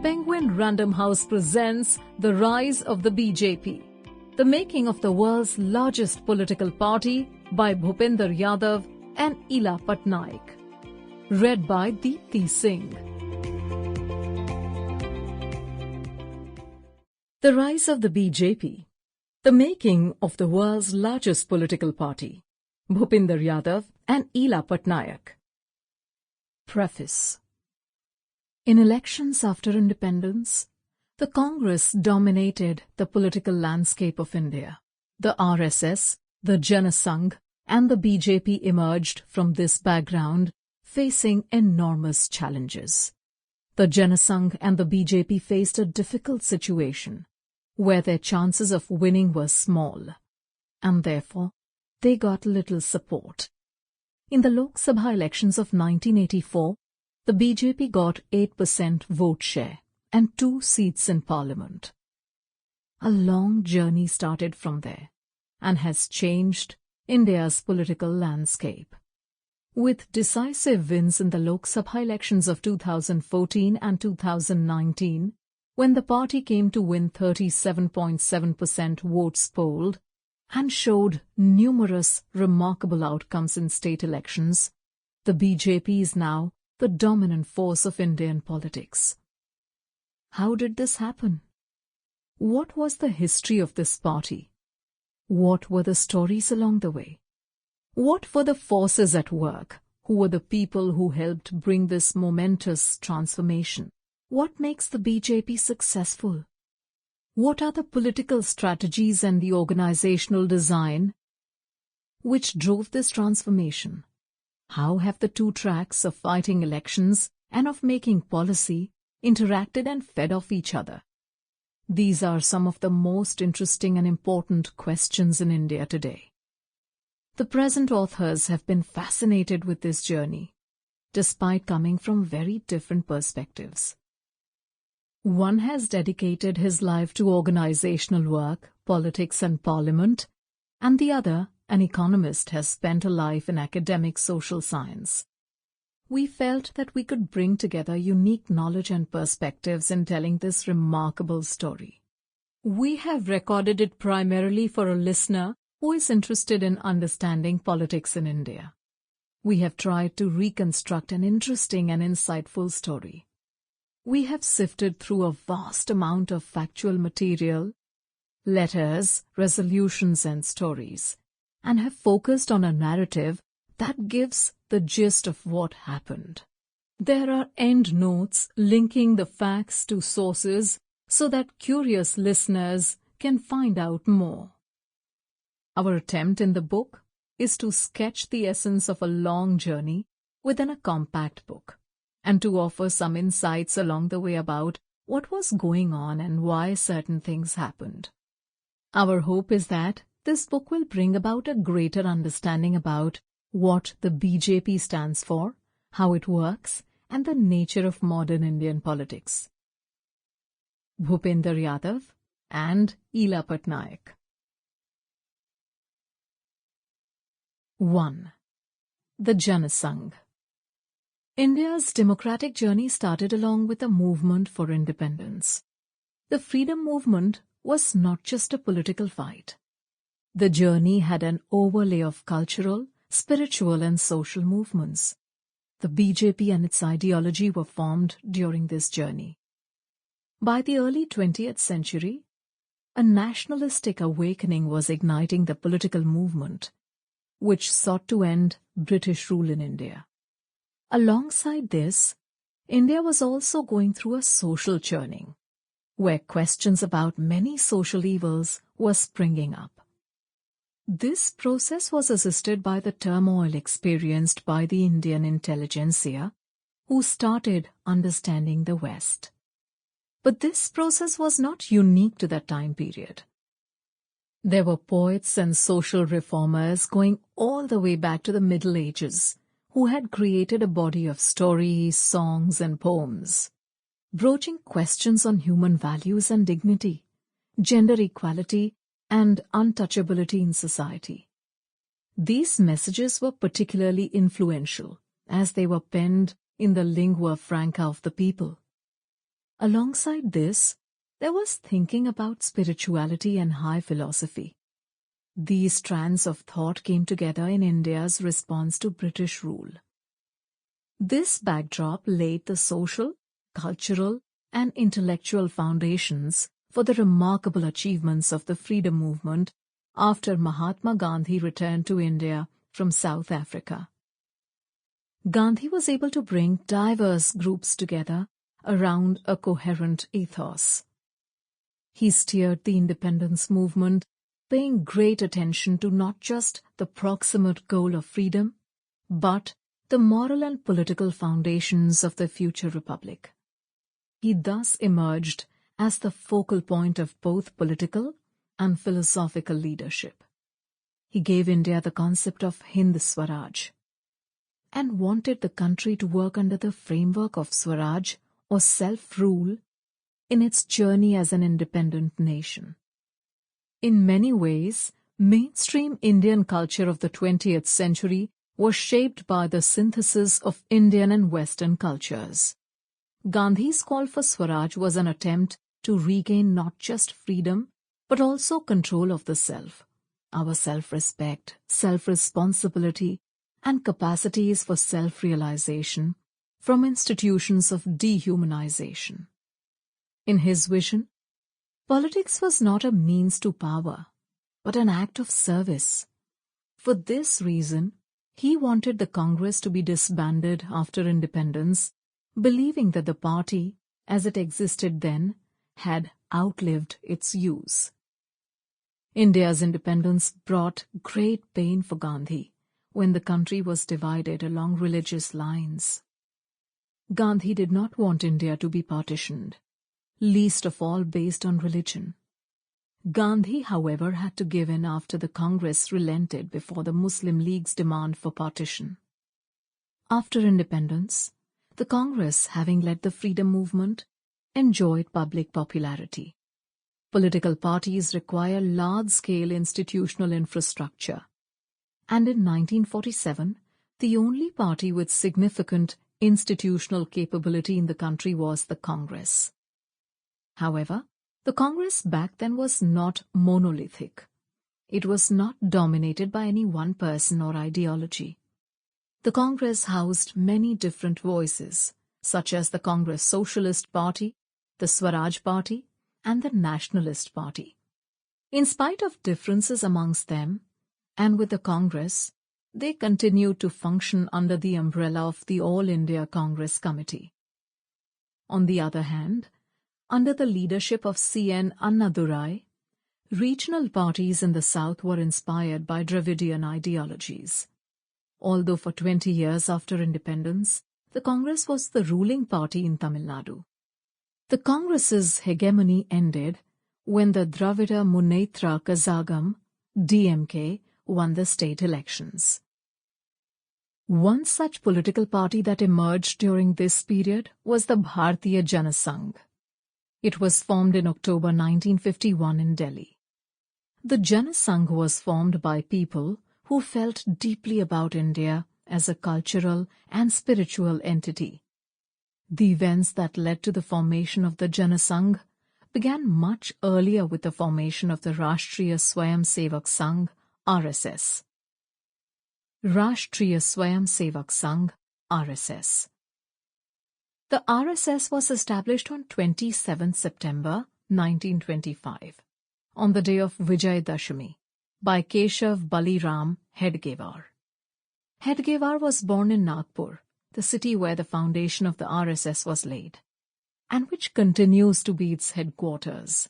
Penguin Random House presents The Rise of the BJP, the making of the world's largest political party by Bhupender Yadav and Ila Patnaik. Read by Dipti Singh. The Rise of the BJP, the making of the world's largest political party, Bhupender Yadav and Ila Patnaik. Preface. In elections after independence, the Congress dominated the political landscape of India. The RSS, the Jana Sangh and the BJP emerged from this background, facing enormous challenges. The Jana Sangh and the BJP faced a difficult situation, where their chances of winning were small, and therefore they got little support. In the Lok Sabha elections of 1984, the BJP got 8% vote share and 2 seats in parliament. A long journey started from there and has changed India's political landscape. With decisive wins in the Lok Sabha elections of 2014 and 2019, when the party came to win 37.7% votes polled and showed numerous remarkable outcomes in state elections, the BJP is now the dominant force of Indian politics. How did this happen? What was the history of this party? What were the stories along the way? What were the forces at work? Who were the people who helped bring this momentous transformation? What makes the BJP successful? What are the political strategies and the organizational design which drove this transformation? How have the two tracks of fighting elections and of making policy interacted and fed off each other? These are some of the most interesting and important questions in India today. The present authors have been fascinated with this journey, despite coming from very different perspectives. One has dedicated his life to organizational work, politics and parliament, and the other, an economist, has spent a life in academic social science. We felt that we could bring together unique knowledge and perspectives in telling this remarkable story. We have recorded it primarily for a listener who is interested in understanding politics in India. We have tried to reconstruct an interesting and insightful story. We have sifted through a vast amount of factual material, letters, resolutions and stories, and have focused on a narrative that gives the gist of what happened. There are endnotes linking the facts to sources so that curious listeners can find out more. Our attempt in the book is to sketch the essence of a long journey within a compact book, and to offer some insights along the way about what was going on and why certain things happened. Our hope is that this book will bring about a greater understanding about what the BJP stands for, how it works, and the nature of modern Indian politics. Bhupender Yadav and Ila Patnaik. 1. The Jana Sangh. India's democratic journey started along with a movement for independence. The freedom movement was not just a political fight. The journey had an overlay of cultural, spiritual and social movements. The BJP and its ideology were formed during this journey. By the early 20th century, a nationalistic awakening was igniting the political movement, which sought to end British rule in India. Alongside this, India was also going through a social churning, where questions about many social evils were springing up. This process was assisted by the turmoil experienced by the Indian intelligentsia, who started understanding the West. But this process was not unique to that time period. There were poets and social reformers going all the way back to the Middle Ages, who had created a body of stories, songs and poems, broaching questions on human values and dignity, gender equality and untouchability in society. These messages were particularly influential as they were penned in the lingua franca of the people. Alongside this, there was thinking about spirituality and high philosophy. These strands of thought came together in India's response to British rule. This backdrop laid the social, cultural, and intellectual foundations for the remarkable achievements of the freedom movement after Mahatma Gandhi returned to India from South Africa. Gandhi was able to bring diverse groups together around a coherent ethos. He steered the independence movement, paying great attention to not just the proximate goal of freedom, but the moral and political foundations of the future republic. He thus emerged as the focal point of both political and philosophical leadership. He gave India the concept of Hind Swaraj and wanted the country to work under the framework of Swaraj or self-rule in its journey as an independent nation. In many ways, mainstream Indian culture of the 20th century was shaped by the synthesis of Indian and Western cultures. Gandhi's call for Swaraj was an attempt to regain not just freedom, but also control of the self, our self-respect, self-responsibility, and capacities for self-realization from institutions of dehumanization. In his vision, politics was not a means to power, but an act of service. For this reason, he wanted the Congress to be disbanded after independence, believing that the party, as it existed then, had outlived its use. India's independence brought great pain for Gandhi when the country was divided along religious lines. Gandhi did not want India to be partitioned, least of all based on religion. Gandhi, however, had to give in after the Congress relented before the Muslim League's demand for partition. After independence, the Congress, having led the freedom movement, enjoyed public popularity. Political parties require large-scale institutional infrastructure, and in 1947, the only party with significant institutional capability in the country was the Congress. However, the Congress back then was not monolithic. It was not dominated by any one person or ideology. The Congress housed many different voices, such as the Congress Socialist Party, the Swaraj Party, and the Nationalist Party. In spite of differences amongst them, and with the Congress, they continued to function under the umbrella of the All India Congress Committee. On the other hand, under the leadership of C.N. Annadurai, regional parties in the south were inspired by Dravidian ideologies. Although for 20 years after independence, the Congress was the ruling party in Tamil Nadu. The Congress's hegemony ended when the Dravida Munnetra Kazhagam, DMK, won the state elections. One such political party that emerged during this period was the Bharatiya Janata Sangh. It was formed in October 1951 in Delhi. The Jana Sangh was formed by people who felt deeply about India as a cultural and spiritual entity. The events that led to the formation of the Jana Sangh began much earlier with the formation of the Rashtriya Swayamsevak Sangh, RSS. Rashtriya Swayamsevak Sangh, RSS. The RSS was established on 27 September 1925, on the day of Vijayadashami, by Keshav Baliram Hedgewar. Hedgewar was born in Nagpur, the city where the foundation of the RSS was laid, and which continues to be its headquarters.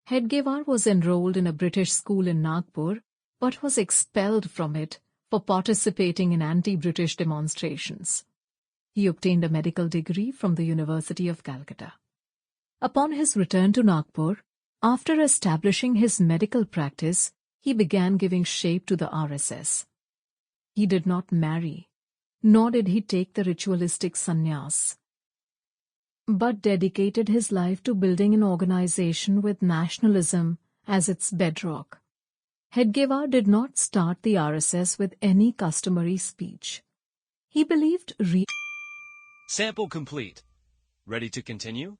Hedgewar was enrolled in a British school in Nagpur, but was expelled from it for participating in anti-British demonstrations. He obtained a medical degree from the University of Calcutta. Upon his return to Nagpur, after establishing his medical practice, he began giving shape to the RSS. He did not marry, nor did he take the ritualistic sannyas, but dedicated his life to building an organization with nationalism as its bedrock. Hedgewar did not start the RSS with any customary speech. He believed Sample complete. Ready to continue?